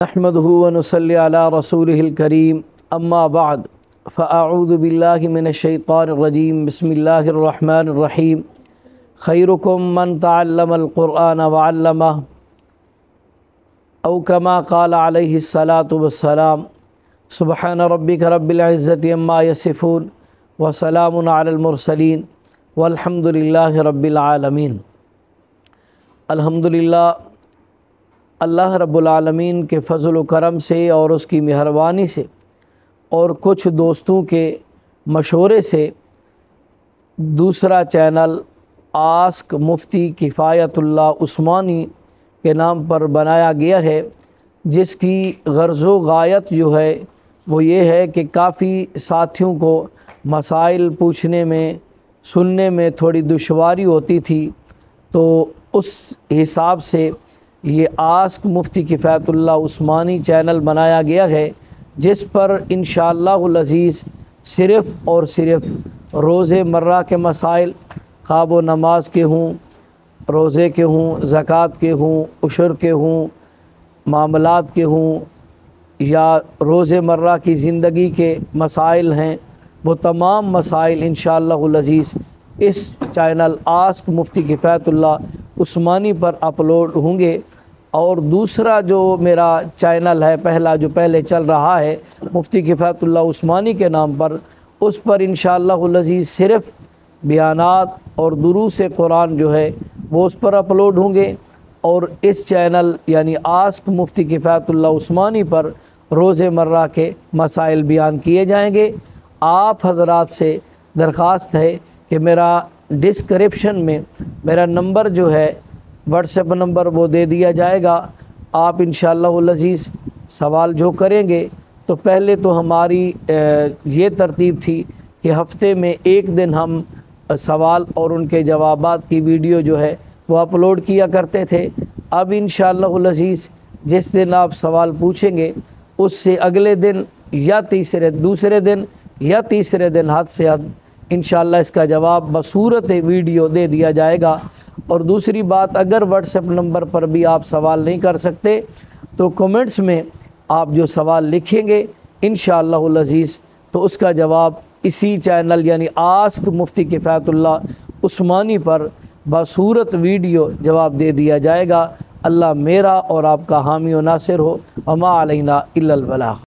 नहमदुहु व नुसल्ली अला रसूलिहिल करीम अम्मा बाद फ़अऊज़ु बिल्लाहि मिनश्शैतानिर रजीम बिस्मिल्लाहिर रहमानिर रहीम खैरुकुम मन तअल्लमल क़ुरआन व अल्लमह औ कमा क़ाल अलैहिस्सलातु वस्सलाम सुब्हान रब्बिका रब्बिल इज़्ज़ति अम्मा यसिफ़ून व सलामुन अलल मुरसलीन वल्हम्दुलिल्लाहि रब्बिल आलमीन। अल्हम्दुलिल्लाह, अल्लाह रब्बुल आलमीन के फ़ज़ल व करम से और उसकी मेहरबानी से और कुछ दोस्तों के मशवरे से दूसरा चैनल आस्क मुफ्ती किफ़ायतुल्लाह उस्मानी के नाम पर बनाया गया है, जिसकी गर्ज़ व गायत जो है वो ये है कि काफ़ी साथियों को मसाइल पूछने में सुनने में थोड़ी दुश्वारी होती थी, तो उस हिसाब से ये आस्क मुफ्ती किफ़ायतुल्लाह उस्मानी चैनल बनाया गया है, जिस पर इंशाअल्लाहुल अज़ीज़ सिर्फ़ और सिर्फ़ रोज़े मर्रा के मसाइल, ख़्वाह वो नमाज के हों, रोज़े के हों, ज़कात के हों, उशर के हों, मामलात के हों या रोज़े मर्रा की ज़िंदगी के मसाइल हैं, वो तमाम मसाइल इंशाअल्लाहुल अज़ीज़ इस चैनल आस्क मुफ्ती किफ़ायतुल्लाह उस्मानी पर अपलोड होंगे। और दूसरा जो मेरा चैनल है, पहला जो पहले चल रहा है मुफ्ती किफ़ायतुल्लाह उस्मानी के नाम पर, उस पर इंशाअल्लाहुल अज़ीज़ सिर्फ़ बयानात और दुरूस कुरान जो है वो उस पर अपलोड होंगे। और इस चैनल यानी आस्क मुफ्ती किफ़ायतुल्लाह उस्मानी पर रोज़े मर्रा के मसाइल बयान किए जाएंगे। आप हज़रात से दरख्वास्त है कि मेरा डिस्क्रिप्शन में मेरा नंबर जो है व्हाट्सएप नंबर वो दे दिया जाएगा। आप इंशाअल्लाहुल अज़ीज़ सवाल जो करेंगे, तो पहले तो हमारी ये तरतीब थी कि हफ़्ते में एक दिन हम सवाल और उनके जवाबात की वीडियो जो है वो अपलोड किया करते थे। अब इंशाअल्लाहुल अज़ीज़ जिस दिन आप सवाल पूछेंगे उससे अगले दिन या दूसरे दिन या तीसरे दिन हद से हद इंशाअल्लाह इसका जवाब बसूरत वीडियो दे दिया जाएगा। और दूसरी बात, अगर व्हाट्सएप नंबर पर भी आप सवाल नहीं कर सकते तो कमेंट्स में आप जो सवाल लिखेंगे इंशाअल्लाहुल अज़ीज़ तो उसका जवाब इसी चैनल यानी आस्क मुफ्ती किफ़ायतुल्लाह उस्मानी पर बसूरत वीडियो जवाब दे दिया जाएगा। अल्लाह मेरा और आपका हामी व नासिर हो। वमा अलैना इल्लल बलाग।